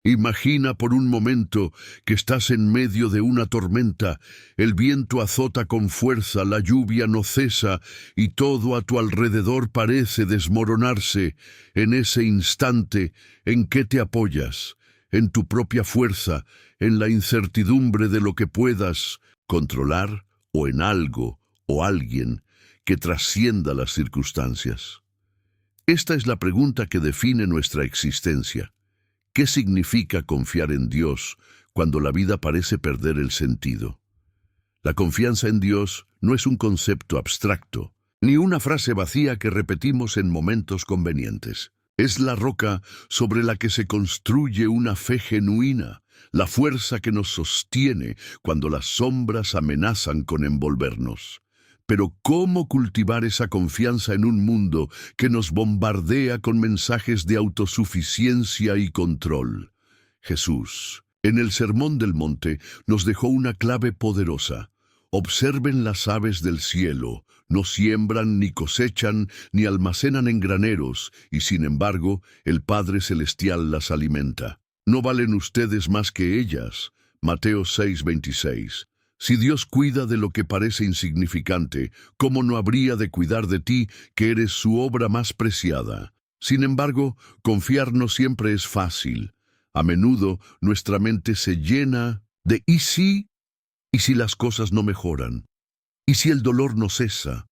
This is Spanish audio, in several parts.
Imagina por un momento que estás en medio de una tormenta, el viento azota con fuerza, la lluvia no cesa y todo a tu alrededor parece desmoronarse. En ese instante, ¿en qué te apoyas? ¿En tu propia fuerza, en la incertidumbre de lo que puedas controlar o en algo o alguien que trascienda las circunstancias? Esta es la pregunta que define nuestra existencia. ¿Qué significa confiar en Dios cuando la vida parece perder el sentido? La confianza en Dios no es un concepto abstracto, ni una frase vacía que repetimos en momentos convenientes. Es la roca sobre la que se construye una fe genuina, la fuerza que nos sostiene cuando las sombras amenazan con envolvernos. Pero ¿cómo cultivar esa confianza en un mundo que nos bombardea con mensajes de autosuficiencia y control? Jesús, en el Sermón del Monte, nos dejó una clave poderosa. Observen las aves del cielo, no siembran, ni cosechan, ni almacenan en graneros, y sin embargo, el Padre Celestial las alimenta. ¿No valen ustedes más que ellas? Mateo 6:26. Si Dios cuida de lo que parece insignificante, ¿cómo no habría de cuidar de ti, que eres su obra más preciada? Sin embargo, confiar no siempre es fácil. A menudo nuestra mente se llena de ¿y si? ¿Y si las cosas no mejoran? ¿Y si el dolor no cesa?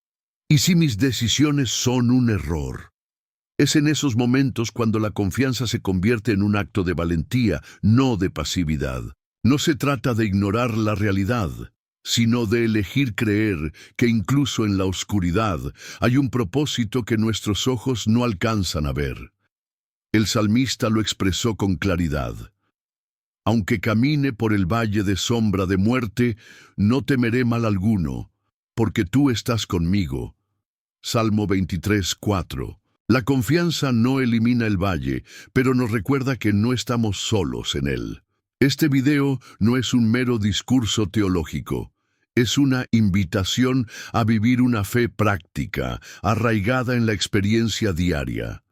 ¿Y si mis decisiones son un error? Es en esos momentos cuando la confianza se convierte en un acto de valentía, no de pasividad. No se trata de ignorar la realidad, sino de elegir creer que incluso en la oscuridad hay un propósito que nuestros ojos no alcanzan a ver. El salmista lo expresó con claridad. Aunque camine por el valle de sombra de muerte, no temeré mal alguno, porque tú estás conmigo. Salmo 23:4. La confianza no elimina el valle, pero nos recuerda que no estamos solos en él. Este video no es un mero discurso teológico. Es una invitación a vivir una fe práctica, arraigada en la experiencia diaria.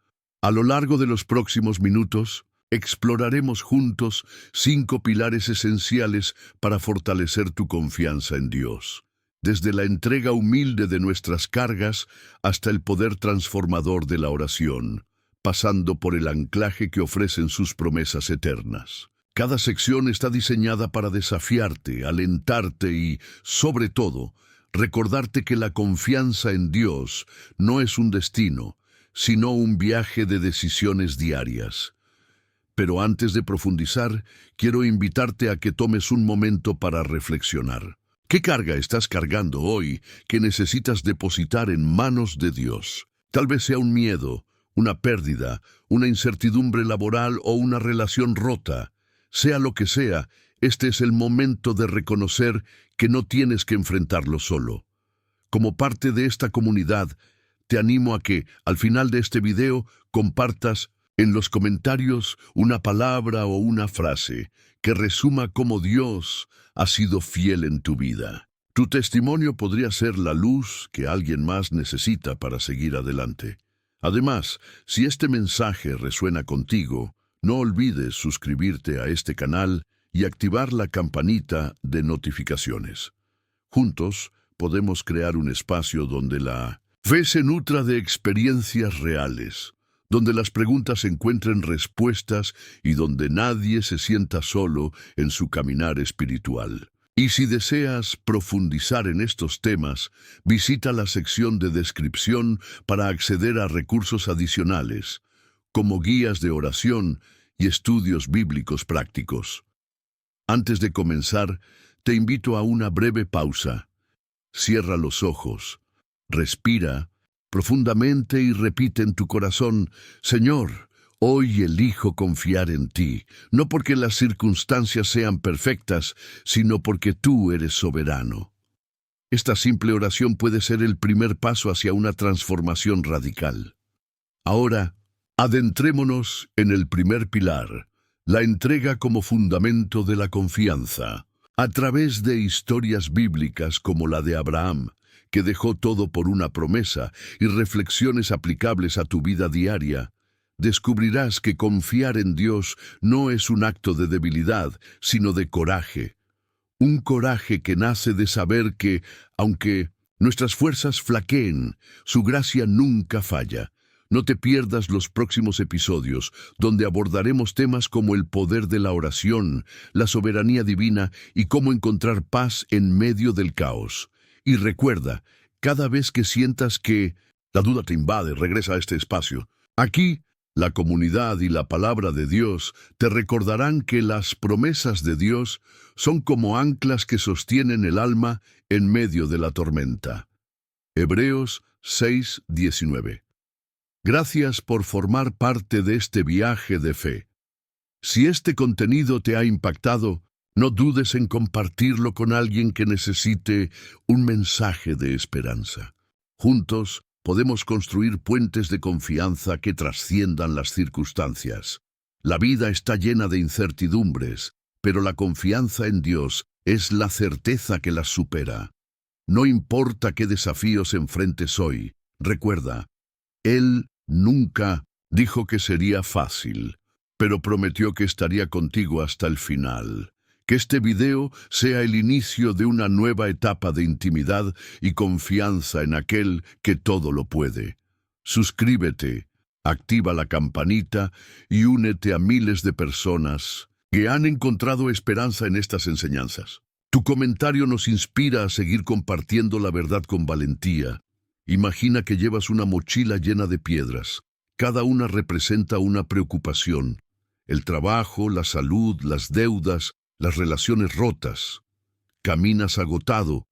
A lo largo de los próximos minutos, exploraremos juntos 5 pilares esenciales para fortalecer tu confianza en Dios. Desde la entrega humilde de nuestras cargas hasta el poder transformador de la oración, pasando por el anclaje que ofrecen sus promesas eternas. Cada sección está diseñada para desafiarte, alentarte y, sobre todo, recordarte que la confianza en Dios no es un destino, sino un viaje de decisiones diarias. Pero antes de profundizar, quiero invitarte a que tomes un momento para reflexionar. ¿Qué carga estás cargando hoy que necesitas depositar en manos de Dios? Tal vez sea un miedo, una pérdida, una incertidumbre laboral o una relación rota. Sea lo que sea, este es el momento de reconocer que no tienes que enfrentarlo solo. Como parte de esta comunidad, te animo a que, al final de este video, compartas en los comentarios una palabra o una frase que resuma cómo Dios ha sido fiel en tu vida. Tu testimonio podría ser la luz que alguien más necesita para seguir adelante. Además, si este mensaje resuena contigo, no olvides suscribirte a este canal y activar la campanita de notificaciones. Juntos podemos crear un espacio donde la fe se nutra de experiencias reales, donde las preguntas encuentren respuestas y donde nadie se sienta solo en su caminar espiritual. Y si deseas profundizar en estos temas, visita la sección de descripción para acceder a recursos adicionales, como guías de oración y estudios bíblicos prácticos. Antes de comenzar, te invito a una breve pausa. Cierra los ojos, respira profundamente y repite en tu corazón: Señor, hoy elijo confiar en ti, no porque las circunstancias sean perfectas, sino porque tú eres soberano. Esta simple oración puede ser el primer paso hacia una transformación radical. Ahora, adentrémonos en el primer pilar, la entrega como fundamento de la confianza. A través de historias bíblicas como la de Abraham, que dejó todo por una promesa, y reflexiones aplicables a tu vida diaria, descubrirás que confiar en Dios no es un acto de debilidad, sino de coraje. Un coraje que nace de saber que, aunque nuestras fuerzas flaqueen, su gracia nunca falla. No te pierdas los próximos episodios, donde abordaremos temas como el poder de la oración, la soberanía divina y cómo encontrar paz en medio del caos. Y recuerda, cada vez que sientas que la duda te invade, regresa a este espacio. Aquí, la comunidad y la palabra de Dios te recordarán que las promesas de Dios son como anclas que sostienen el alma en medio de la tormenta. Hebreos 6:19. Gracias por formar parte de este viaje de fe. Si este contenido te ha impactado, no dudes en compartirlo con alguien que necesite un mensaje de esperanza. Juntos podemos construir puentes de confianza que trasciendan las circunstancias. La vida está llena de incertidumbres, pero la confianza en Dios es la certeza que las supera. No importa qué desafíos enfrentes hoy, recuerda, Él nunca dijo que sería fácil, pero prometió que estaría contigo hasta el final. Que este video sea el inicio de una nueva etapa de intimidad y confianza en aquel que todo lo puede. Suscríbete, activa la campanita y únete a miles de personas que han encontrado esperanza en estas enseñanzas. Tu comentario nos inspira a seguir compartiendo la verdad con valentía. Imagina que llevas una mochila llena de piedras. Cada una representa una preocupación. El trabajo, la salud, las deudas, las relaciones rotas. Caminas agotado,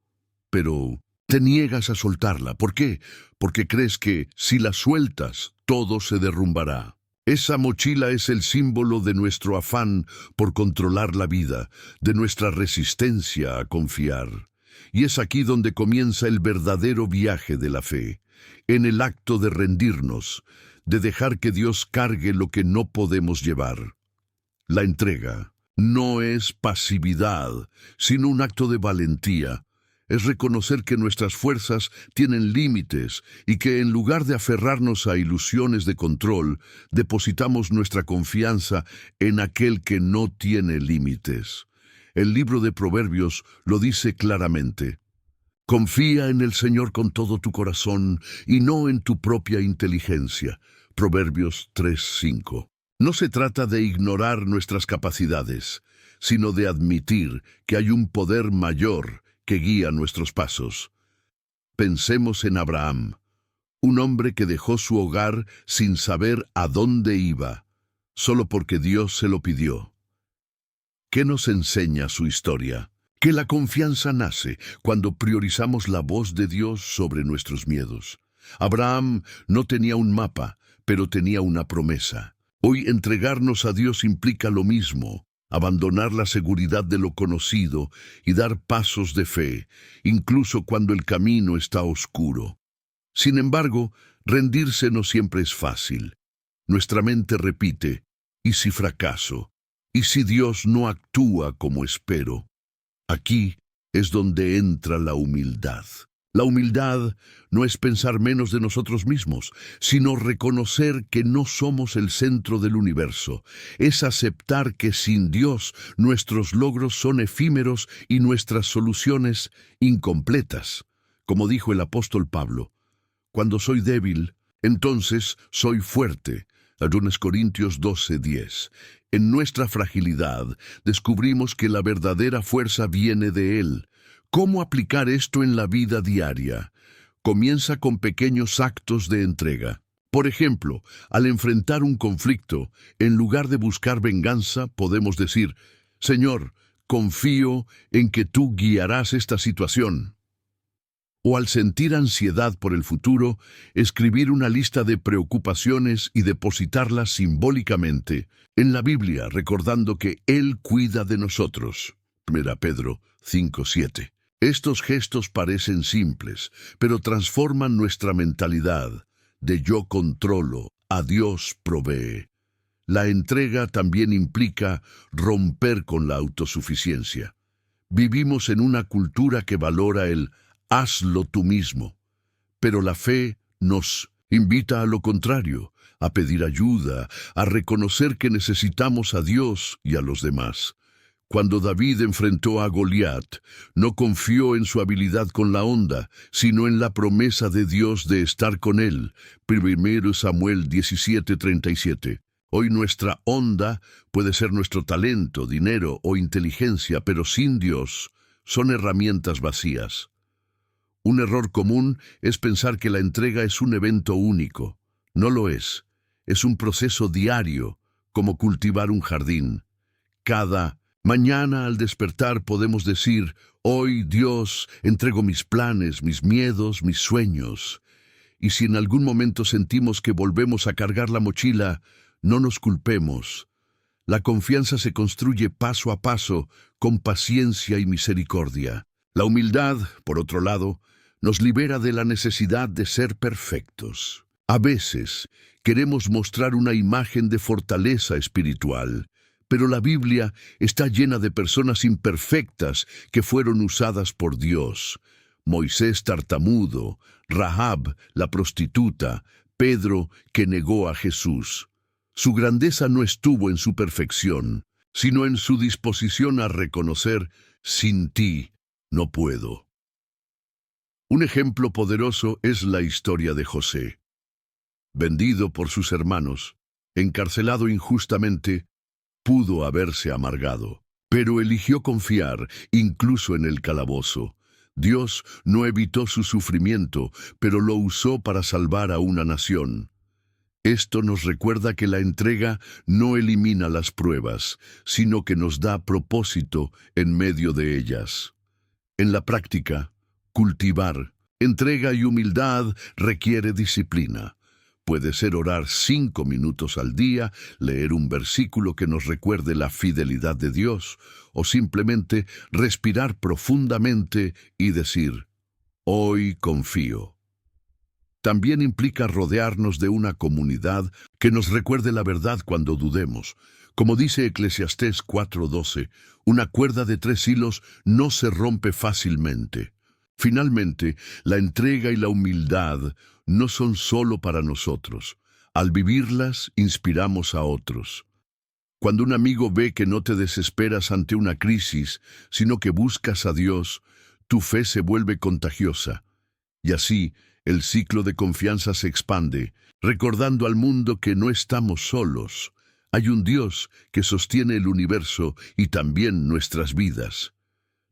pero te niegas a soltarla. ¿Por qué? Porque crees que si la sueltas, todo se derrumbará. Esa mochila es el símbolo de nuestro afán por controlar la vida, de nuestra resistencia a confiar. Y es aquí donde comienza el verdadero viaje de la fe, en el acto de rendirnos, de dejar que Dios cargue lo que no podemos llevar. La entrega no es pasividad, sino un acto de valentía. Es reconocer que nuestras fuerzas tienen límites y que en lugar de aferrarnos a ilusiones de control, depositamos nuestra confianza en aquel que no tiene límites. El libro de Proverbios lo dice claramente. Confía en el Señor con todo tu corazón y no en tu propia inteligencia. Proverbios 3:5. No se trata de ignorar nuestras capacidades, sino de admitir que hay un poder mayor que guía nuestros pasos. Pensemos en Abraham, un hombre que dejó su hogar sin saber a dónde iba, solo porque Dios se lo pidió. ¿Qué nos enseña su historia? Que la confianza nace cuando priorizamos la voz de Dios sobre nuestros miedos. Abraham no tenía un mapa, pero tenía una promesa. Hoy entregarnos a Dios implica lo mismo, abandonar la seguridad de lo conocido y dar pasos de fe, incluso cuando el camino está oscuro. Sin embargo, rendirse no siempre es fácil. Nuestra mente repite, ¿y si fracaso? ¿Y si Dios no actúa como espero? Aquí es donde entra la humildad. La humildad no es pensar menos de nosotros mismos, sino reconocer que no somos el centro del universo. Es aceptar que sin Dios nuestros logros son efímeros y nuestras soluciones incompletas. Como dijo el apóstol Pablo, cuando soy débil, entonces soy fuerte. 2 Corintios 12:10. En nuestra fragilidad descubrimos que la verdadera fuerza viene de Él. ¿Cómo aplicar esto en la vida diaria? Comienza con pequeños actos de entrega. Por ejemplo, al enfrentar un conflicto, en lugar de buscar venganza, podemos decir, Señor, confío en que tú guiarás esta situación. O al sentir ansiedad por el futuro, escribir una lista de preocupaciones y depositarlas simbólicamente en la Biblia, recordando que Él cuida de nosotros. 1 Pedro 5:7. Estos gestos parecen simples, pero transforman nuestra mentalidad de yo controlo a Dios provee. La entrega también implica romper con la autosuficiencia. Vivimos en una cultura que valora el hazlo tú mismo, pero la fe nos Invita a lo contrario, a pedir ayuda, a reconocer que necesitamos a Dios y a los demás. Cuando David enfrentó a Goliat, no confió en su habilidad con la honda, sino en la promesa de Dios de estar con él. 1 Samuel 17:37. Hoy nuestra honda puede ser nuestro talento, dinero o inteligencia, pero sin Dios son herramientas vacías. Un error común es pensar que la entrega es un evento único. No lo es. Es un proceso diario, como cultivar un jardín. Cada mañana al despertar podemos decir: hoy, Dios, entrego mis planes, mis miedos, mis sueños. Y si en algún momento sentimos que volvemos a cargar la mochila, no nos culpemos. La confianza se construye paso a paso, con paciencia y misericordia. La humildad, por otro lado, nos libera de la necesidad de ser perfectos. A veces queremos mostrar una imagen de fortaleza espiritual, pero la Biblia está llena de personas imperfectas que fueron usadas por Dios. Moisés tartamudo, Rahab la prostituta, Pedro que negó a Jesús. Su grandeza no estuvo en su perfección, sino en su disposición a reconocer: sin ti no puedo. Un ejemplo poderoso es la historia de José. Vendido por sus hermanos, encarcelado injustamente, pudo haberse amargado, pero eligió confiar incluso en el calabozo. Dios no evitó su sufrimiento, pero lo usó para salvar a una nación. Esto nos recuerda que la entrega no elimina las pruebas, sino que nos da propósito en medio de ellas. En la práctica, cultivar entrega y humildad requiere disciplina. Puede ser orar 5 minutos al día, leer un versículo que nos recuerde la fidelidad de Dios, o simplemente respirar profundamente y decir: hoy confío. También implica rodearnos de una comunidad que nos recuerde la verdad cuando dudemos. Como dice Eclesiastés 4:12, una cuerda de 3 hilos no se rompe fácilmente. Finalmente, la entrega y la humildad no son solo para nosotros. Al vivirlas, inspiramos a otros. Cuando un amigo ve que no te desesperas ante una crisis, sino que buscas a Dios, tu fe se vuelve contagiosa. Y así, el ciclo de confianza se expande, recordando al mundo que no estamos solos. Hay un Dios que sostiene el universo y también nuestras vidas.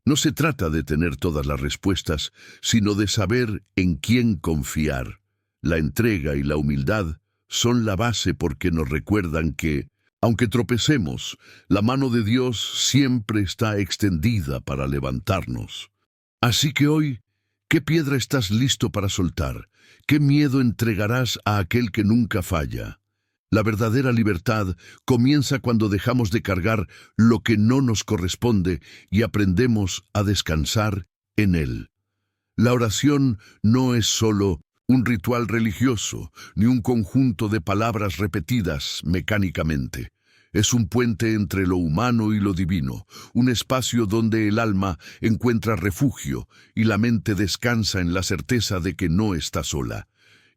No se trata de tener todas las respuestas, sino de saber en quién confiar. La entrega y la humildad son la base porque nos recuerdan que, aunque tropecemos, la mano de Dios siempre está extendida para levantarnos. Así que hoy, ¿qué piedra estás listo para soltar? ¿Qué miedo entregarás a aquel que nunca falla? La verdadera libertad comienza cuando dejamos de cargar lo que no nos corresponde y aprendemos a descansar en Él. La oración no es solo un ritual religioso, ni un conjunto de palabras repetidas mecánicamente. Es un puente entre lo humano y lo divino, un espacio donde el alma encuentra refugio y la mente descansa en la certeza de que no está sola.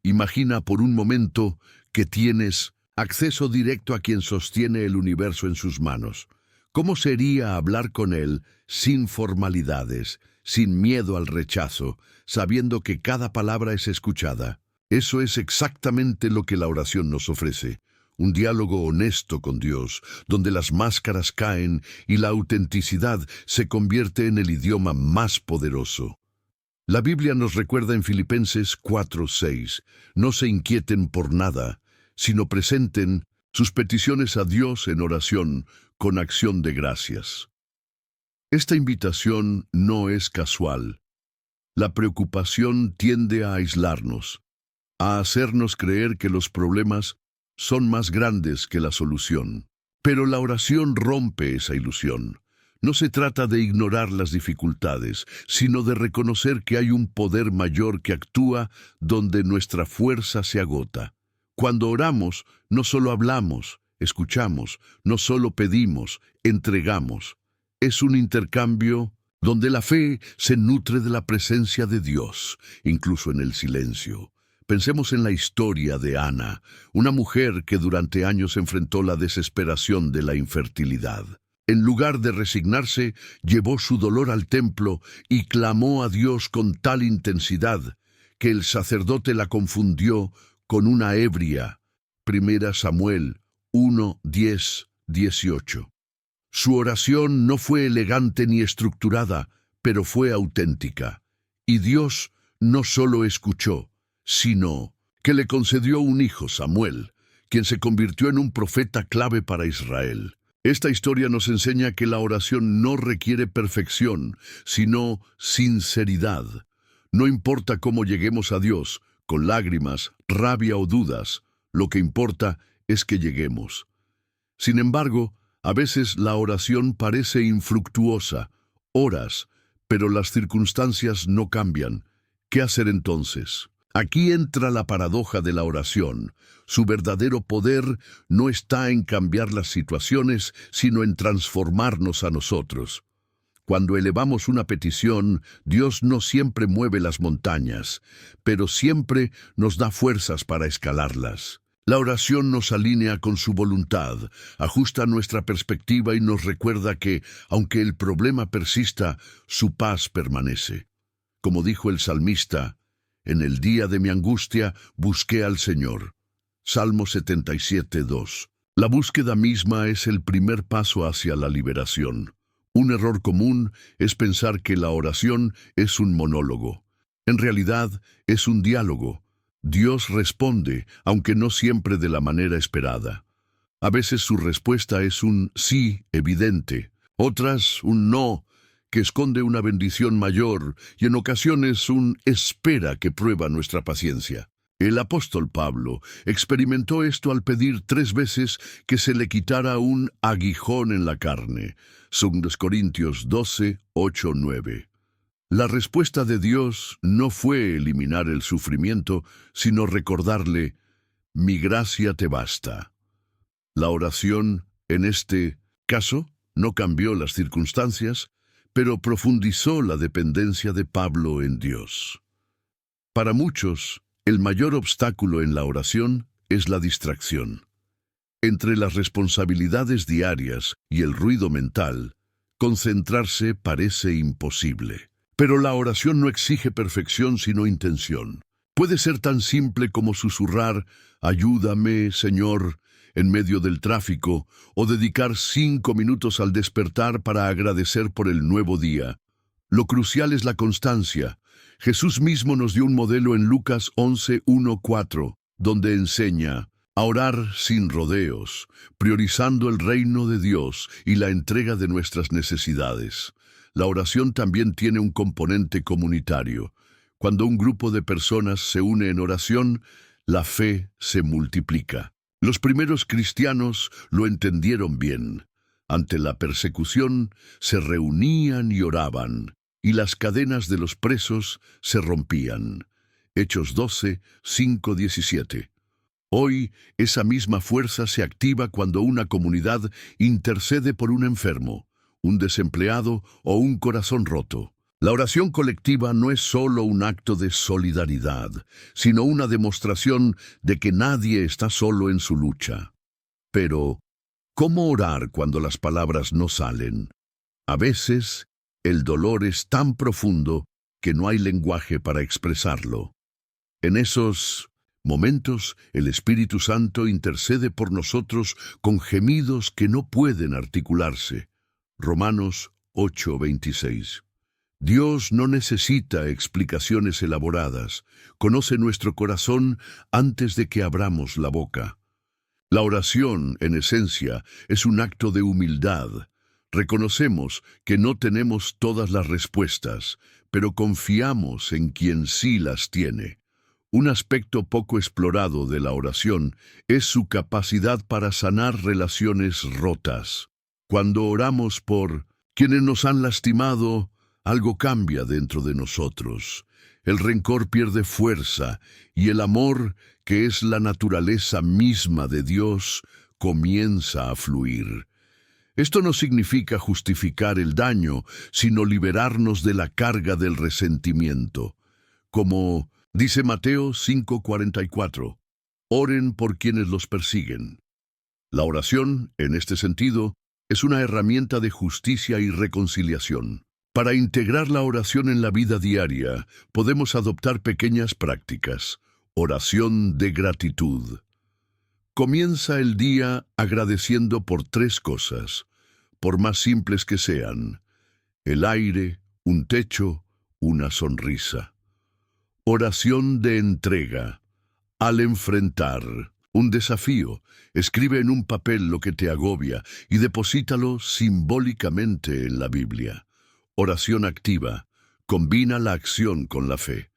Imagina por un momento que tienes acceso directo a quien sostiene el universo en sus manos. ¿Cómo sería hablar con Él sin formalidades, sin miedo al rechazo, sabiendo que cada palabra es escuchada? Eso es exactamente lo que la oración nos ofrece. Un diálogo honesto con Dios, donde las máscaras caen y la autenticidad se convierte en el idioma más poderoso. La Biblia nos recuerda en Filipenses 4:6, no se inquieten por nada, sino presenten sus peticiones a Dios en oración con acción de gracias. Esta invitación no es casual. La preocupación tiende a aislarnos, a hacernos creer que los problemas son más grandes que la solución. Pero la oración rompe esa ilusión. No se trata de ignorar las dificultades, sino de reconocer que hay un poder mayor que actúa donde nuestra fuerza se agota. Cuando oramos, no solo hablamos, escuchamos, no solo pedimos, entregamos. Es un intercambio donde la fe se nutre de la presencia de Dios, incluso en el silencio. Pensemos en la historia de Ana, una mujer que durante años enfrentó la desesperación de la infertilidad. En lugar de resignarse, llevó su dolor al templo y clamó a Dios con tal intensidad que el sacerdote la confundió con una ebria. 1 Samuel 1, 10, 18. Su oración no fue elegante ni estructurada, pero fue auténtica. Y Dios no solo escuchó, sino que le concedió un hijo, Samuel, quien se convirtió en un profeta clave para Israel. Esta historia nos enseña que la oración no requiere perfección, sino sinceridad. No importa cómo lleguemos a Dios, con lágrimas, rabia o dudas, lo que importa es que lleguemos. Sin embargo, a veces la oración parece infructuosa, oras, pero las circunstancias no cambian. ¿Qué hacer entonces? Aquí entra la paradoja de la oración. Su verdadero poder no está en cambiar las situaciones, sino en transformarnos a nosotros. Cuando elevamos una petición, Dios no siempre mueve las montañas, pero siempre nos da fuerzas para escalarlas. La oración nos alinea con su voluntad, ajusta nuestra perspectiva y nos recuerda que, aunque el problema persista, su paz permanece. Como dijo el salmista, en el día de mi angustia busqué al Señor. Salmo 77, 2. La búsqueda misma es el primer paso hacia la liberación. Un error común es pensar que la oración es un monólogo. En realidad, es un diálogo. Dios responde, aunque no siempre de la manera esperada. A veces su respuesta es un sí evidente, otras un no que esconde una bendición mayor y en ocasiones un espera que prueba nuestra paciencia. El apóstol Pablo experimentó esto al pedir 3 veces que se le quitara un aguijón en la carne. 2 Corintios 12, 8, 9. La respuesta de Dios no fue eliminar el sufrimiento, sino recordarle, mi gracia te basta. La oración, en este caso, no cambió las circunstancias, pero profundizó la dependencia de Pablo en Dios. Para muchos, el mayor obstáculo en la oración es la distracción. Entre las responsabilidades diarias y el ruido mental, concentrarse parece imposible. Pero la oración no exige perfección sino intención. Puede ser tan simple como susurrar, ayúdame, Señor, en medio del tráfico, o dedicar 5 minutos al despertar para agradecer por el nuevo día. Lo crucial es la constancia. Jesús mismo nos dio un modelo en Lucas 11, 1, 4, donde enseña a orar sin rodeos, priorizando el reino de Dios y la entrega de nuestras necesidades. La oración también tiene un componente comunitario. Cuando un grupo de personas se une en oración, la fe se multiplica. Los primeros cristianos lo entendieron bien. Ante la persecución, se reunían y oraban, y las cadenas de los presos se rompían. Hechos 12, 5, 17. Hoy, esa misma fuerza se activa cuando una comunidad intercede por un enfermo, un desempleado o un corazón roto. La oración colectiva no es solo un acto de solidaridad, sino una demostración de que nadie está solo en su lucha. Pero, ¿cómo orar cuando las palabras no salen? A veces, el dolor es tan profundo que no hay lenguaje para expresarlo. En esos momentos, el Espíritu Santo intercede por nosotros con gemidos que no pueden articularse. Romanos 8:26. Dios no necesita explicaciones elaboradas, conoce nuestro corazón antes de que abramos la boca. La oración, en esencia, es un acto de humildad. Reconocemos que no tenemos todas las respuestas, pero confiamos en quien sí las tiene. Un aspecto poco explorado de la oración es su capacidad para sanar relaciones rotas. Cuando oramos por quienes nos han lastimado, algo cambia dentro de nosotros. El rencor pierde fuerza y el amor, que es la naturaleza misma de Dios, comienza a fluir. Esto no significa justificar el daño, sino liberarnos de la carga del resentimiento. Como Dice Mateo 5:44, oren por quienes los persiguen. La oración, en este sentido, es una herramienta de justicia y reconciliación. Para integrar la oración en la vida diaria, podemos adoptar pequeñas prácticas. Oración de gratitud. Comienza el día agradeciendo por 3 cosas, por más simples que sean: el aire, un techo, una sonrisa. Oración de entrega. Al enfrentar un desafío, escribe en un papel lo que te agobia y deposítalo simbólicamente en la Biblia. Oración activa. Combina la acción con la fe.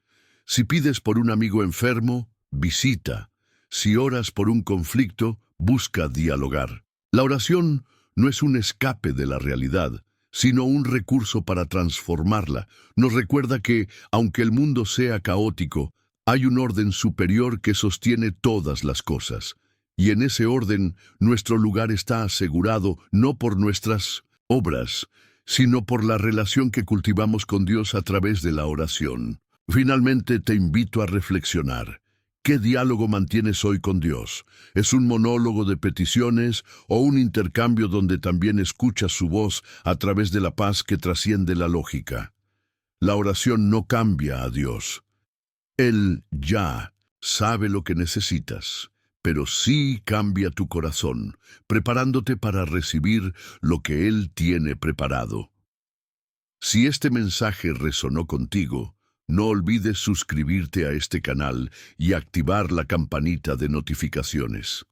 Si pides por un amigo enfermo, visita. Si oras por un conflicto, busca dialogar. La oración no es un escape de la realidad, sino un recurso para transformarla. Nos recuerda que, aunque el mundo sea caótico, hay un orden superior que sostiene todas las cosas. Y en ese orden, nuestro lugar está asegurado no por nuestras obras, sino por la relación que cultivamos con Dios a través de la oración. Finalmente, te invito a reflexionar. ¿Qué diálogo mantienes hoy con Dios? ¿Es un monólogo de peticiones o un intercambio donde también escuchas su voz a través de la paz que trasciende la lógica? La oración no cambia a Dios. Él ya sabe lo que necesitas, pero sí cambia tu corazón, preparándote para recibir lo que Él tiene preparado. Si este mensaje resonó contigo, no olvides suscribirte a este canal y activar la campanita de notificaciones.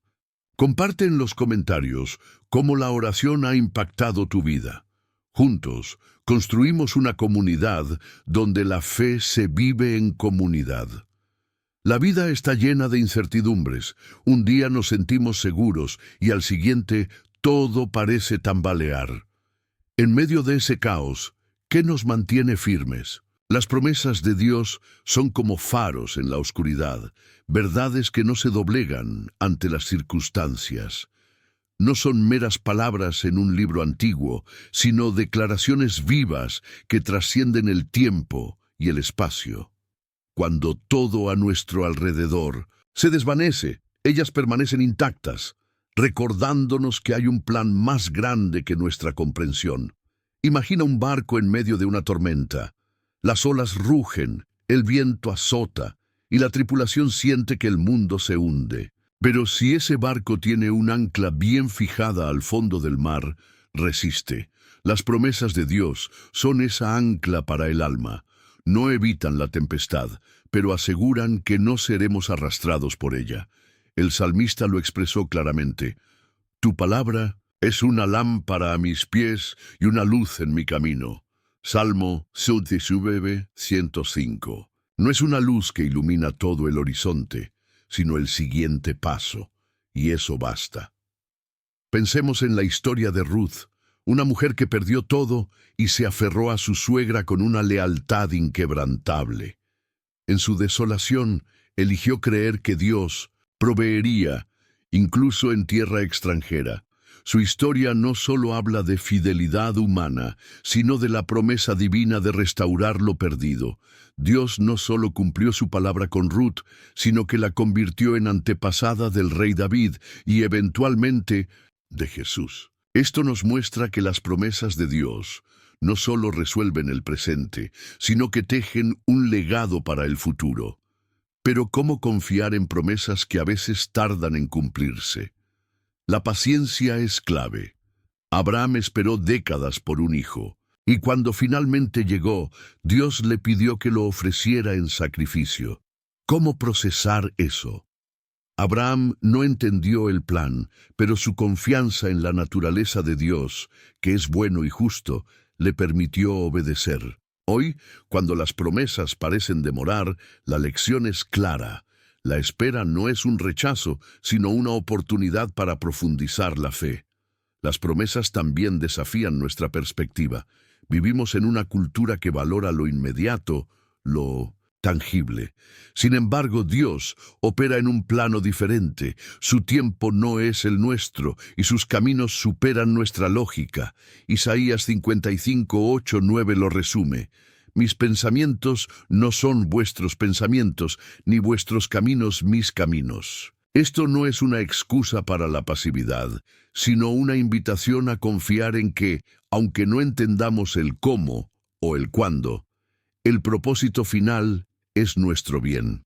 Comparte en los comentarios cómo la oración ha impactado tu vida. Juntos, construimos una comunidad donde la fe se vive en comunidad. La vida está llena de incertidumbres. Un día nos sentimos seguros y al siguiente todo parece tambalear. En medio de ese caos, ¿qué nos mantiene firmes? Las promesas de Dios son como faros en la oscuridad, verdades que no se doblegan ante las circunstancias. No son meras palabras en un libro antiguo, sino declaraciones vivas que trascienden el tiempo y el espacio. Cuando todo a nuestro alrededor se desvanece, ellas permanecen intactas, recordándonos que hay un plan más grande que nuestra comprensión. Imagina un barco en medio de una tormenta. Las olas rugen, el viento azota, y la tripulación siente que el mundo se hunde. Pero si ese barco tiene un ancla bien fijada al fondo del mar, resiste. Las promesas de Dios son esa ancla para el alma. No evitan la tempestad, pero aseguran que no seremos arrastrados por ella. El salmista lo expresó claramente: tu palabra es una lámpara a mis pies y una luz en mi camino. Salmo 105. No es una luz que ilumina todo el horizonte, sino el siguiente paso, y eso basta. Pensemos en la historia de Ruth, una mujer que perdió todo y se aferró a su suegra con una lealtad inquebrantable. En su desolación, eligió creer que Dios proveería, incluso en tierra extranjera. Su historia no solo habla de fidelidad humana, sino de la promesa divina de restaurar lo perdido. Dios no solo cumplió su palabra con Ruth, sino que la convirtió en antepasada del rey David y eventualmente de Jesús. Esto nos muestra que las promesas de Dios no solo resuelven el presente, sino que tejen un legado para el futuro. Pero ¿cómo confiar en promesas que a veces tardan en cumplirse? La paciencia es clave. Abraham esperó décadas por un hijo, y cuando finalmente llegó, Dios le pidió que lo ofreciera en sacrificio. ¿Cómo procesar eso? Abraham no entendió el plan, pero su confianza en la naturaleza de Dios, que es bueno y justo, le permitió obedecer. Hoy, cuando las promesas parecen demorar, la lección es clara. La espera no es un rechazo, sino una oportunidad para profundizar la fe. Las promesas también desafían nuestra perspectiva. Vivimos en una cultura que valora lo inmediato, lo tangible. Sin embargo, Dios opera en un plano diferente. Su tiempo no es el nuestro y sus caminos superan nuestra lógica. Isaías 55:8-9 lo resume. Mis pensamientos no son vuestros pensamientos, ni vuestros caminos mis caminos. Esto no es una excusa para la pasividad, sino una invitación a confiar en que, aunque no entendamos el cómo o el cuándo, el propósito final es nuestro bien.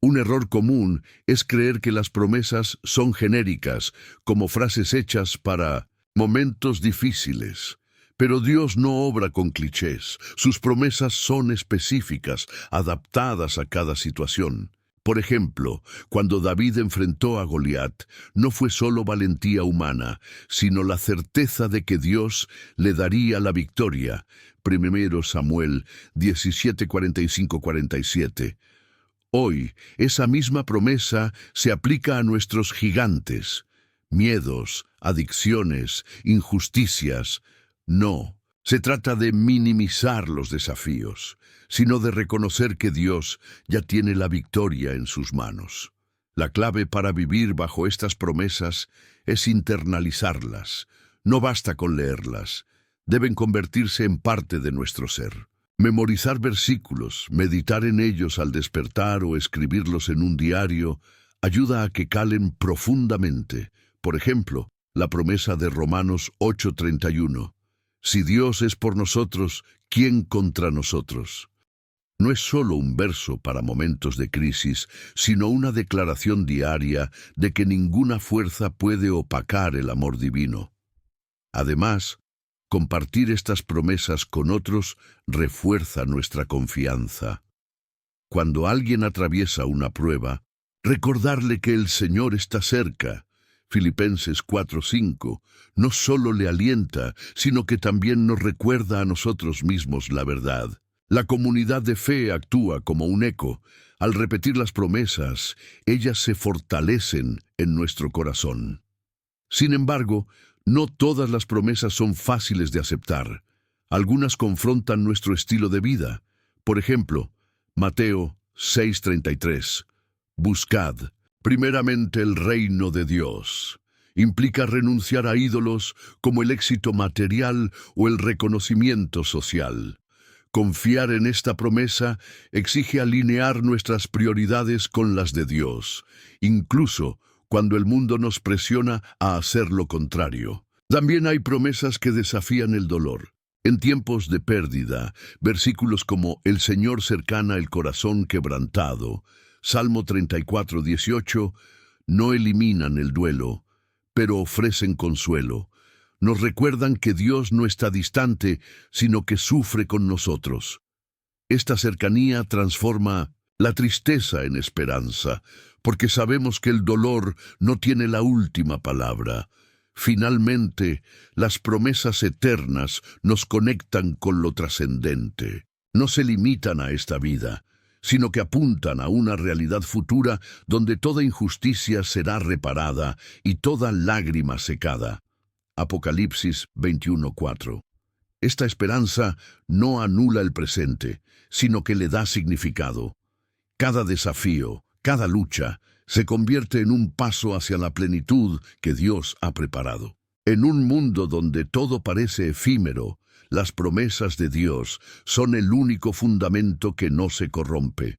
Un error común es creer que las promesas son genéricas, como frases hechas para momentos difíciles. Pero Dios no obra con clichés. Sus promesas son específicas, adaptadas a cada situación. Por ejemplo, cuando David enfrentó a Goliat, no fue solo valentía humana, sino la certeza de que Dios le daría la victoria. 1 Samuel 17, 45-47. Hoy, esa misma promesa se aplica a nuestros gigantes. Miedos, adicciones, injusticias. No, se trata de minimizar los desafíos, sino de reconocer que Dios ya tiene la victoria en sus manos. La clave para vivir bajo estas promesas es internalizarlas. No basta con leerlas, deben convertirse en parte de nuestro ser. Memorizar versículos, meditar en ellos al despertar o escribirlos en un diario, ayuda a que calen profundamente. Por ejemplo, la promesa de Romanos 8:31. Si Dios es por nosotros, ¿quién contra nosotros? No es solo un verso para momentos de crisis, sino una declaración diaria de que ninguna fuerza puede opacar el amor divino. Además, compartir estas promesas con otros refuerza nuestra confianza. Cuando alguien atraviesa una prueba, recordarle que el Señor está cerca. Filipenses 4:5, no solo le alienta, sino que también nos recuerda a nosotros mismos la verdad. La comunidad de fe actúa como un eco. Al repetir las promesas, ellas se fortalecen en nuestro corazón. Sin embargo, no todas las promesas son fáciles de aceptar. Algunas confrontan nuestro estilo de vida. Por ejemplo, Mateo 6:33, buscad primeramente el reino de Dios. Implica renunciar a ídolos como el éxito material o el reconocimiento social. Confiar en esta promesa exige alinear nuestras prioridades con las de Dios, incluso cuando el mundo nos presiona a hacer lo contrario. También hay promesas que desafían el dolor. En tiempos de pérdida, versículos como el Señor cercana el corazón quebrantado, Salmo 34:18, no eliminan el duelo, pero ofrecen consuelo. Nos recuerdan que Dios no está distante, sino que sufre con nosotros. Esta cercanía transforma la tristeza en esperanza, porque sabemos que el dolor no tiene la última palabra. Finalmente, las promesas eternas nos conectan con lo trascendente. No se limitan a esta vida, sino que apuntan a una realidad futura donde toda injusticia será reparada y toda lágrima secada. Apocalipsis 21:4. Esta esperanza no anula el presente, sino que le da significado. Cada desafío, cada lucha, se convierte en un paso hacia la plenitud que Dios ha preparado. En un mundo donde todo parece efímero, las promesas de Dios son el único fundamento que no se corrompe.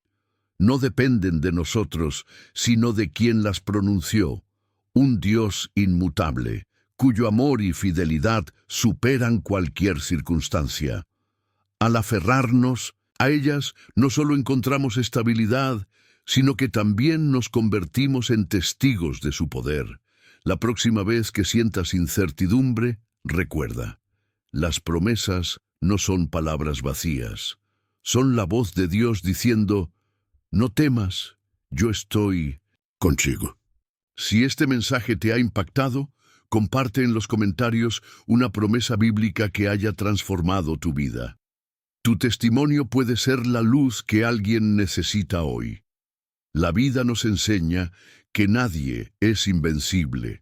No dependen de nosotros, sino de quien las pronunció, un Dios inmutable, cuyo amor y fidelidad superan cualquier circunstancia. Al aferrarnos a ellas, no solo encontramos estabilidad, sino que también nos convertimos en testigos de su poder. La próxima vez que sientas incertidumbre, recuerda, las promesas no son palabras vacías, son la voz de Dios diciendo, no temas, yo estoy contigo. Si este mensaje te ha impactado, comparte en los comentarios una promesa bíblica que haya transformado tu vida. Tu testimonio puede ser la luz que alguien necesita hoy. La vida nos enseña que nadie es invencible.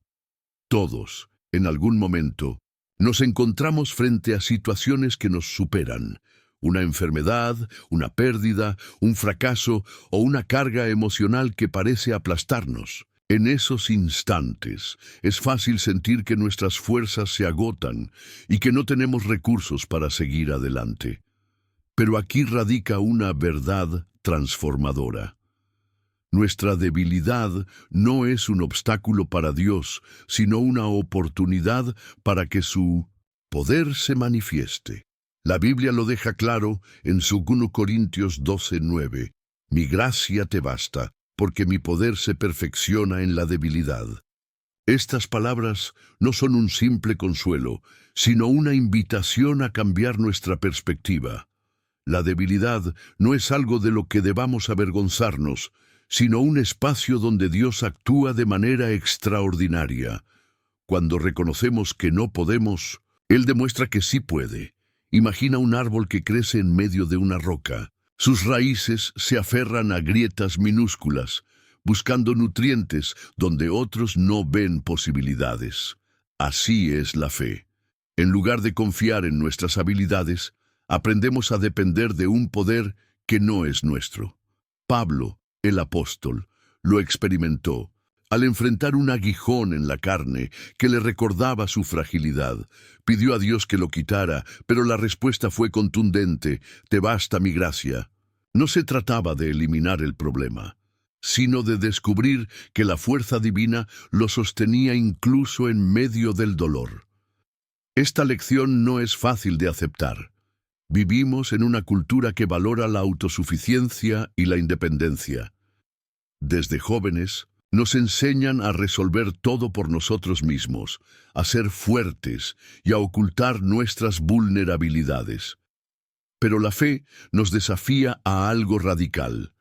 Todos, en algún momento, nos encontramos frente a situaciones que nos superan. Una enfermedad, una pérdida, un fracaso o una carga emocional que parece aplastarnos. En esos instantes, es fácil sentir que nuestras fuerzas se agotan y que no tenemos recursos para seguir adelante. Pero aquí radica una verdad transformadora. Nuestra debilidad no es un obstáculo para Dios, sino una oportunidad para que su poder se manifieste. La Biblia lo deja claro en 2 Corintios 12:9. Mi gracia te basta, porque mi poder se perfecciona en la debilidad. Estas palabras no son un simple consuelo, sino una invitación a cambiar nuestra perspectiva. La debilidad no es algo de lo que debamos avergonzarnos, sino un espacio donde Dios actúa de manera extraordinaria. Cuando reconocemos que no podemos, Él demuestra que sí puede. Imagina un árbol que crece en medio de una roca. Sus raíces se aferran a grietas minúsculas, buscando nutrientes donde otros no ven posibilidades. Así es la fe. En lugar de confiar en nuestras habilidades, aprendemos a depender de un poder que no es nuestro. Pablo, el apóstol, lo experimentó al enfrentar un aguijón en la carne que le recordaba su fragilidad. Pidió a Dios que lo quitara, pero la respuesta fue contundente: «Te basta mi gracia». No se trataba de eliminar el problema, sino de descubrir que la fuerza divina lo sostenía incluso en medio del dolor. Esta lección no es fácil de aceptar. Vivimos en una cultura que valora la autosuficiencia y la independencia. Desde jóvenes, nos enseñan a resolver todo por nosotros mismos, a ser fuertes y a ocultar nuestras vulnerabilidades. Pero la fe nos desafía a algo radical: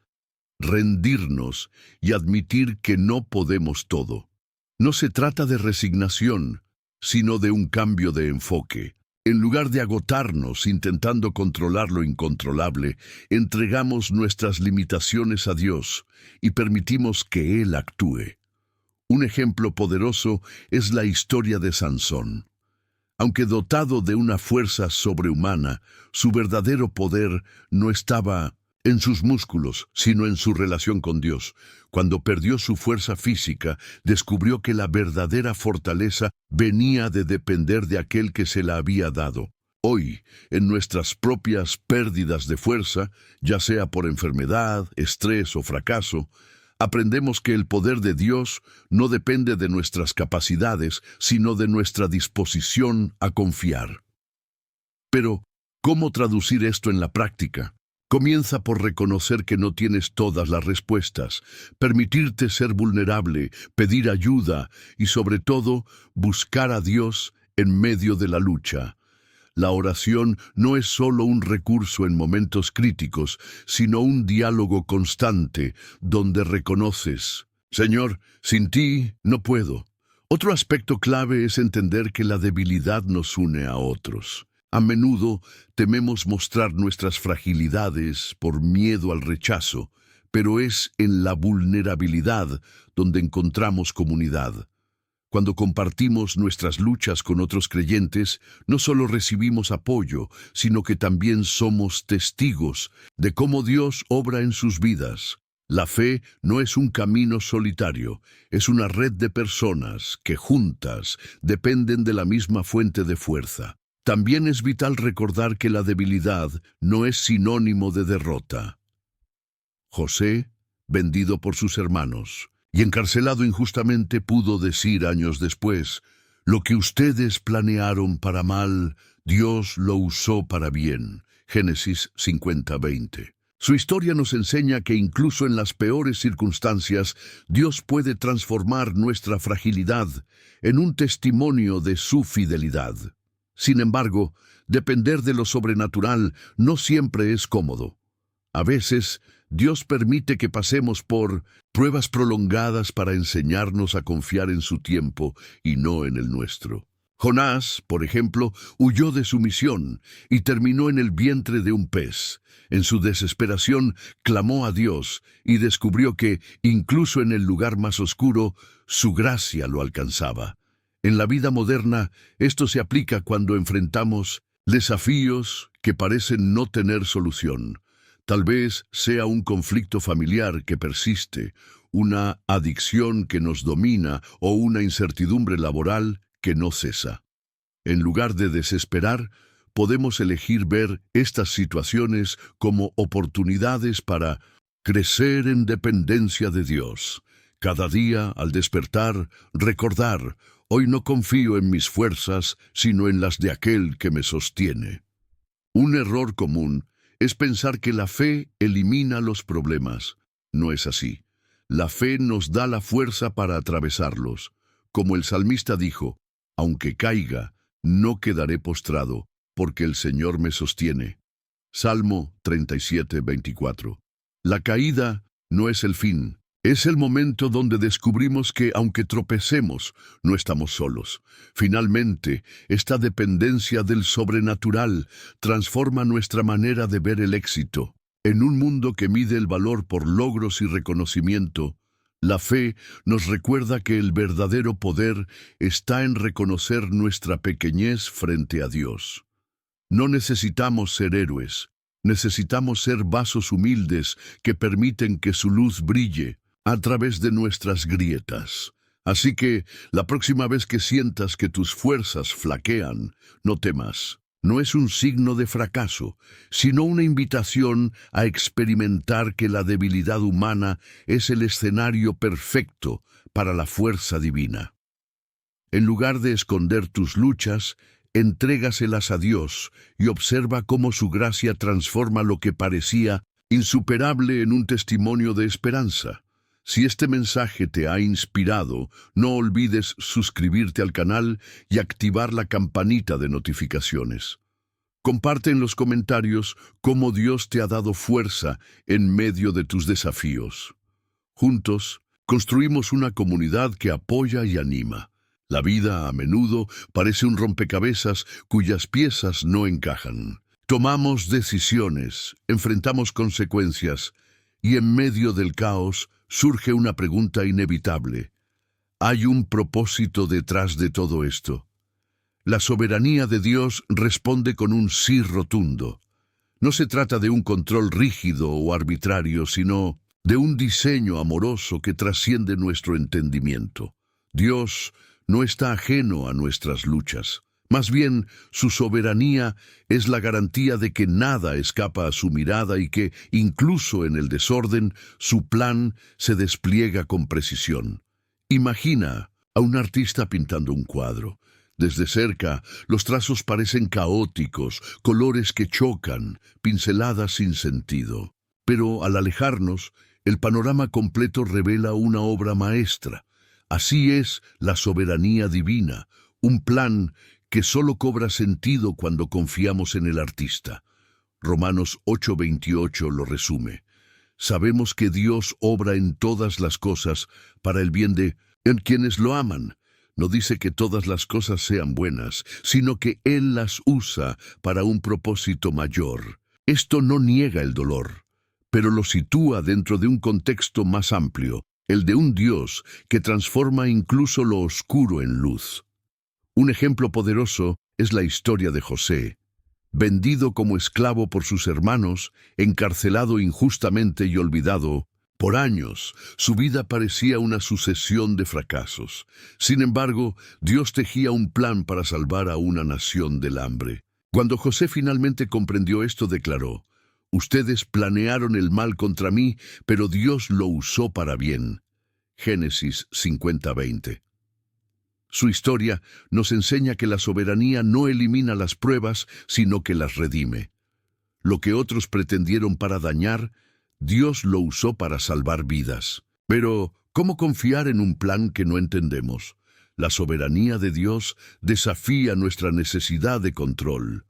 rendirnos y admitir que no podemos todo. No se trata de resignación, sino de un cambio de enfoque. En lugar de agotarnos intentando controlar lo incontrolable, entregamos nuestras limitaciones a Dios y permitimos que Él actúe. Un ejemplo poderoso es la historia de Sansón. Aunque dotado de una fuerza sobrehumana, su verdadero poder no estaba en sus músculos, sino en su relación con Dios. Cuando perdió su fuerza física, descubrió que la verdadera fortaleza venía de depender de aquel que se la había dado. Hoy, en nuestras propias pérdidas de fuerza, ya sea por enfermedad, estrés o fracaso, aprendemos que el poder de Dios no depende de nuestras capacidades, sino de nuestra disposición a confiar. Pero, ¿cómo traducir esto en la práctica? Comienza por reconocer que no tienes todas las respuestas, permitirte ser vulnerable, pedir ayuda y, sobre todo, buscar a Dios en medio de la lucha. La oración no es solo un recurso en momentos críticos, sino un diálogo constante donde reconoces: «Señor, sin ti no puedo». Otro aspecto clave es entender que la debilidad nos une a otros. A menudo tememos mostrar nuestras fragilidades por miedo al rechazo, pero es en la vulnerabilidad donde encontramos comunidad. Cuando compartimos nuestras luchas con otros creyentes, no solo recibimos apoyo, sino que también somos testigos de cómo Dios obra en sus vidas. La fe no es un camino solitario, es una red de personas que juntas dependen de la misma fuente de fuerza. También es vital recordar que la debilidad no es sinónimo de derrota. José, vendido por sus hermanos y encarcelado injustamente, pudo decir años después: «Lo que ustedes planearon para mal, Dios lo usó para bien». Génesis 50:20. Su historia nos enseña que incluso en las peores circunstancias, Dios puede transformar nuestra fragilidad en un testimonio de su fidelidad. Sin embargo, depender de lo sobrenatural no siempre es cómodo. A veces, Dios permite que pasemos por pruebas prolongadas para enseñarnos a confiar en su tiempo y no en el nuestro. Jonás, por ejemplo, huyó de su misión y terminó en el vientre de un pez. En su desesperación, clamó a Dios y descubrió que, incluso en el lugar más oscuro, su gracia lo alcanzaba. En la vida moderna, esto se aplica cuando enfrentamos desafíos que parecen no tener solución. Tal vez sea un conflicto familiar que persiste, una adicción que nos domina o una incertidumbre laboral que no cesa. En lugar de desesperar, podemos elegir ver estas situaciones como oportunidades para crecer en dependencia de Dios. Cada día, al despertar, recordar, hoy no confío en mis fuerzas, sino en las de aquel que me sostiene. Un error común es pensar que la fe elimina los problemas. No es así. La fe nos da la fuerza para atravesarlos. Como el salmista dijo, aunque caiga, no quedaré postrado, porque el Señor me sostiene. Salmo 37:24. La caída no es el fin. Es el momento donde descubrimos que, aunque tropecemos, no estamos solos. Finalmente, esta dependencia del sobrenatural transforma nuestra manera de ver el éxito. En un mundo que mide el valor por logros y reconocimiento, la fe nos recuerda que el verdadero poder está en reconocer nuestra pequeñez frente a Dios. No necesitamos ser héroes, necesitamos ser vasos humildes que permiten que su luz brille a través de nuestras grietas. Así que, la próxima vez que sientas que tus fuerzas flaquean, no temas. No es un signo de fracaso, sino una invitación a experimentar que la debilidad humana es el escenario perfecto para la fuerza divina. En lugar de esconder tus luchas, entrégaselas a Dios y observa cómo su gracia transforma lo que parecía insuperable en un testimonio de esperanza. Si este mensaje te ha inspirado, no olvides suscribirte al canal y activar la campanita de notificaciones. Comparte en los comentarios cómo Dios te ha dado fuerza en medio de tus desafíos. Juntos, construimos una comunidad que apoya y anima. La vida, a menudo, parece un rompecabezas cuyas piezas no encajan. Tomamos decisiones, enfrentamos consecuencias, y en medio del caos surge una pregunta inevitable. ¿Hay un propósito detrás de todo esto? La soberanía de Dios responde con un sí rotundo. No se trata de un control rígido o arbitrario, sino de un diseño amoroso que trasciende nuestro entendimiento. Dios no está ajeno a nuestras luchas. Más bien, su soberanía es la garantía de que nada escapa a su mirada y que, incluso en el desorden, su plan se despliega con precisión. Imagina a un artista pintando un cuadro. Desde cerca, los trazos parecen caóticos, colores que chocan, pinceladas sin sentido. Pero al alejarnos, el panorama completo revela una obra maestra. Así es la soberanía divina, un plan que solo cobra sentido cuando confiamos en el artista. Romanos 8:28 lo resume. Sabemos que Dios obra en todas las cosas para el bien de quienes lo aman. No dice que todas las cosas sean buenas, sino que Él las usa para un propósito mayor. Esto no niega el dolor, pero lo sitúa dentro de un contexto más amplio, el de un Dios que transforma incluso lo oscuro en luz. Un ejemplo poderoso es la historia de José. Vendido como esclavo por sus hermanos, encarcelado injustamente y olvidado, por años, su vida parecía una sucesión de fracasos. Sin embargo, Dios tejía un plan para salvar a una nación del hambre. Cuando José finalmente comprendió esto, declaró: «Ustedes planearon el mal contra mí, pero Dios lo usó para bien». Génesis 50:20. Su historia nos enseña que la soberanía no elimina las pruebas, sino que las redime. Lo que otros pretendieron para dañar, Dios lo usó para salvar vidas. Pero, ¿cómo confiar en un plan que no entendemos? La soberanía de Dios desafía nuestra necesidad de control.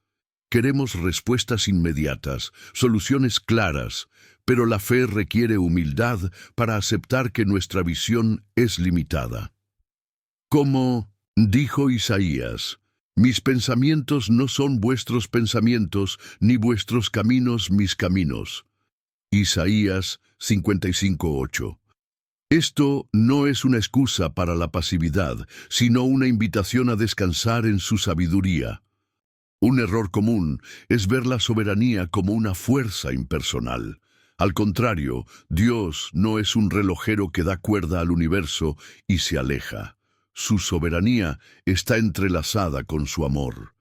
Queremos respuestas inmediatas, soluciones claras, pero la fe requiere humildad para aceptar que nuestra visión es limitada. Como dijo Isaías: «Mis pensamientos no son vuestros pensamientos, ni vuestros caminos mis caminos». Isaías 55:8. Esto no es una excusa para la pasividad, sino una invitación a descansar en su sabiduría. Un error común es ver la soberanía como una fuerza impersonal. Al contrario, Dios no es un relojero que da cuerda al universo y se aleja. Su soberanía está entrelazada con su amor.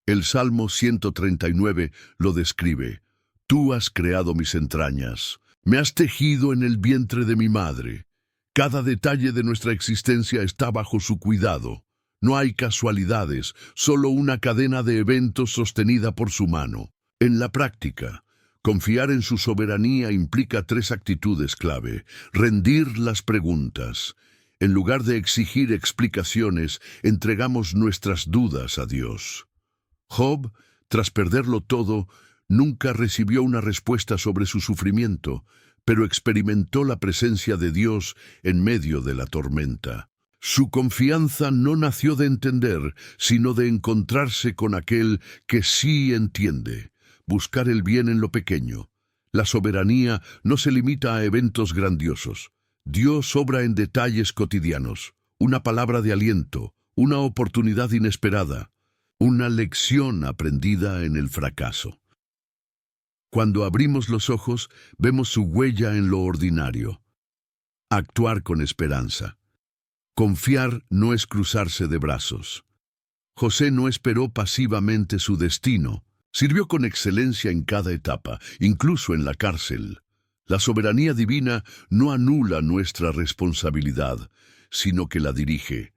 El Salmo 139 lo describe. Tú has creado mis entrañas, me has tejido en el vientre de mi madre. Cada detalle de nuestra existencia está bajo su cuidado. No hay casualidades, solo una cadena de eventos sostenida por su mano. En la práctica, confiar en su soberanía implica tres actitudes clave. Rendir las preguntas. En lugar de exigir explicaciones, entregamos nuestras dudas a Dios. Job, tras perderlo todo, nunca recibió una respuesta sobre su sufrimiento, pero experimentó la presencia de Dios en medio de la tormenta. Su confianza no nació de entender, sino de encontrarse con aquel que sí entiende. Buscar el bien en lo pequeño. La soberanía no se limita a eventos grandiosos. Dios obra en detalles cotidianos. Una palabra de aliento, una oportunidad inesperada, una lección aprendida en el fracaso. Cuando abrimos los ojos, vemos su huella en lo ordinario. Actuar con esperanza. Confiar no es cruzarse de brazos. José no esperó pasivamente su destino. Sirvió con excelencia en cada etapa, incluso en la cárcel. La soberanía divina no anula nuestra responsabilidad, sino que la dirige.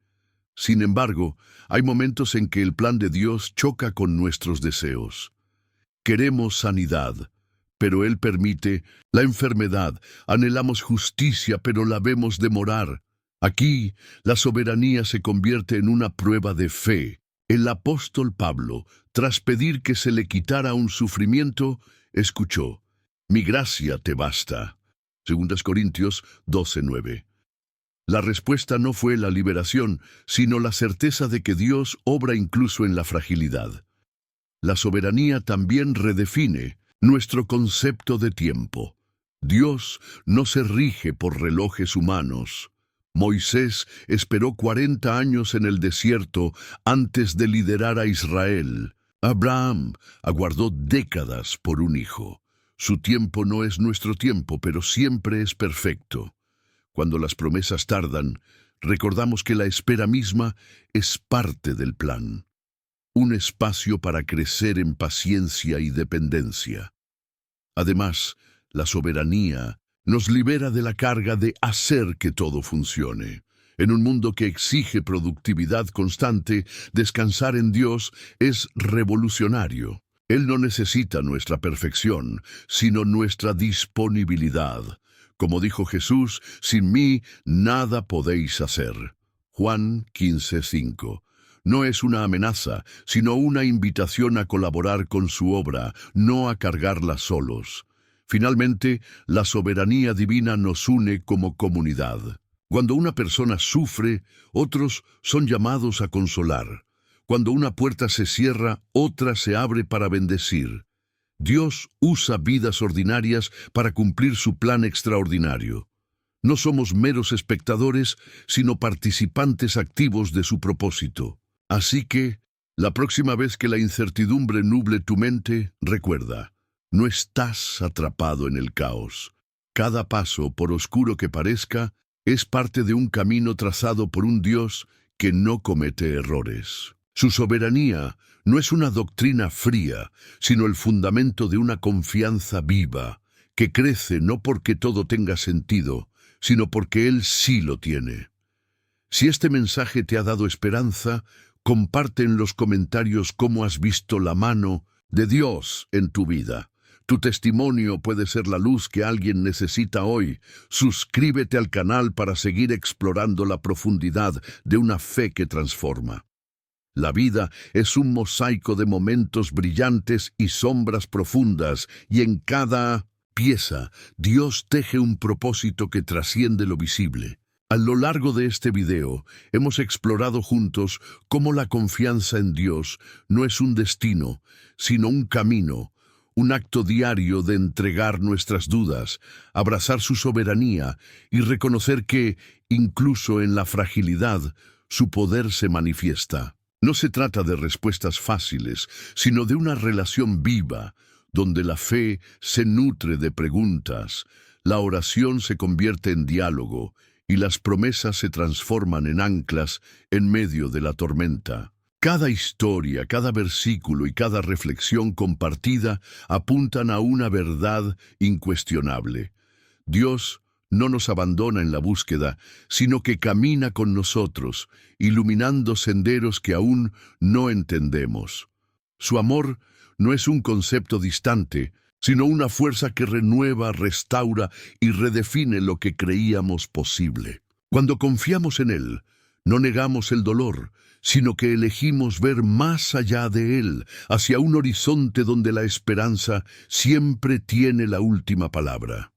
Sin embargo, hay momentos en que el plan de Dios choca con nuestros deseos. Queremos sanidad, pero Él permite la enfermedad. Anhelamos justicia, pero la vemos demorar. Aquí, la soberanía se convierte en una prueba de fe. El apóstol Pablo, tras pedir que se le quitara un sufrimiento, escuchó: «Mi gracia te basta». 2 Corintios 12:9. La respuesta no fue la liberación, sino la certeza de que Dios obra incluso en la fragilidad. La soberanía también redefine nuestro concepto de tiempo. Dios no se rige por relojes humanos. Moisés esperó 40 años en el desierto antes de liderar a Israel. Abraham aguardó décadas por un hijo. Su tiempo no es nuestro tiempo, pero siempre es perfecto. Cuando las promesas tardan, recordamos que la espera misma es parte del plan. Un espacio para crecer en paciencia y dependencia. Además, la soberanía nos libera de la carga de hacer que todo funcione. En un mundo que exige productividad constante, descansar en Dios es revolucionario. Él no necesita nuestra perfección, sino nuestra disponibilidad. Como dijo Jesús, sin mí nada podéis hacer. Juan 15:5. No es una amenaza, sino una invitación a colaborar con su obra, no a cargarla solos. Finalmente, la soberanía divina nos une como comunidad. Cuando una persona sufre, otros son llamados a consolar. Cuando una puerta se cierra, otra se abre para bendecir. Dios usa vidas ordinarias para cumplir su plan extraordinario. No somos meros espectadores, sino participantes activos de su propósito. Así que, la próxima vez que la incertidumbre nuble tu mente, recuerda, no estás atrapado en el caos. Cada paso, por oscuro que parezca, es parte de un camino trazado por un Dios que no comete errores. Su soberanía no es una doctrina fría, sino el fundamento de una confianza viva, que crece no porque todo tenga sentido, sino porque Él sí lo tiene. Si este mensaje te ha dado esperanza, comparte en los comentarios cómo has visto la mano de Dios en tu vida. Tu testimonio puede ser la luz que alguien necesita hoy. Suscríbete al canal para seguir explorando la profundidad de una fe que transforma. La vida es un mosaico de momentos brillantes y sombras profundas, y en cada pieza Dios teje un propósito que trasciende lo visible. A lo largo de este video hemos explorado juntos cómo la confianza en Dios no es un destino, sino un camino, un acto diario de entregar nuestras dudas, abrazar su soberanía y reconocer que, incluso en la fragilidad, su poder se manifiesta. No se trata de respuestas fáciles, sino de una relación viva, donde la fe se nutre de preguntas, la oración se convierte en diálogo y las promesas se transforman en anclas en medio de la tormenta. Cada historia, cada versículo y cada reflexión compartida apuntan a una verdad incuestionable. Dios no nos abandona en la búsqueda, sino que camina con nosotros, iluminando senderos que aún no entendemos. Su amor no es un concepto distante, sino una fuerza que renueva, restaura y redefine lo que creíamos posible. Cuando confiamos en Él, no negamos el dolor, sino que elegimos ver más allá de él, hacia un horizonte donde la esperanza siempre tiene la última palabra.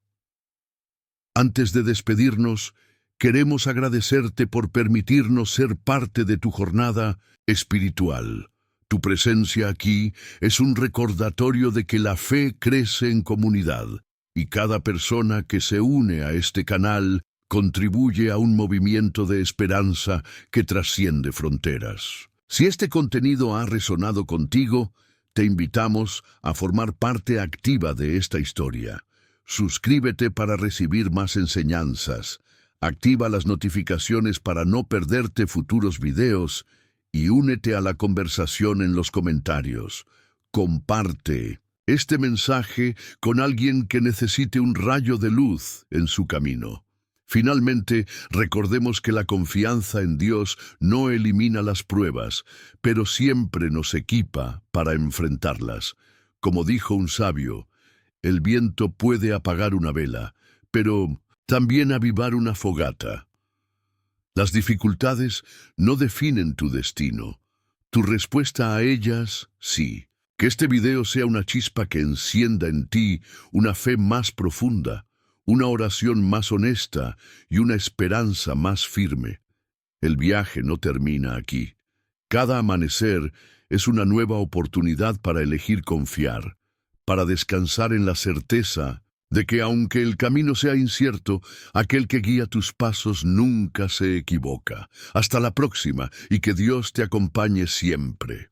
Antes de despedirnos, queremos agradecerte por permitirnos ser parte de tu jornada espiritual. Tu presencia aquí es un recordatorio de que la fe crece en comunidad, y cada persona que se une a este canal contribuye a un movimiento de esperanza que trasciende fronteras. Si este contenido ha resonado contigo, te invitamos a formar parte activa de esta historia. Suscríbete para recibir más enseñanzas, activa las notificaciones para no perderte futuros videos y únete a la conversación en los comentarios. Comparte este mensaje con alguien que necesite un rayo de luz en su camino. Finalmente, recordemos que la confianza en Dios no elimina las pruebas, pero siempre nos equipa para enfrentarlas. Como dijo un sabio, el viento puede apagar una vela, pero también avivar una fogata. Las dificultades no definen tu destino. Tu respuesta a ellas, sí. Que este video sea una chispa que encienda en ti una fe más profunda, una oración más honesta y una esperanza más firme. El viaje no termina aquí. Cada amanecer es una nueva oportunidad para elegir confiar, para descansar en la certeza de que aunque el camino sea incierto, aquel que guía tus pasos nunca se equivoca. Hasta la próxima y que Dios te acompañe siempre.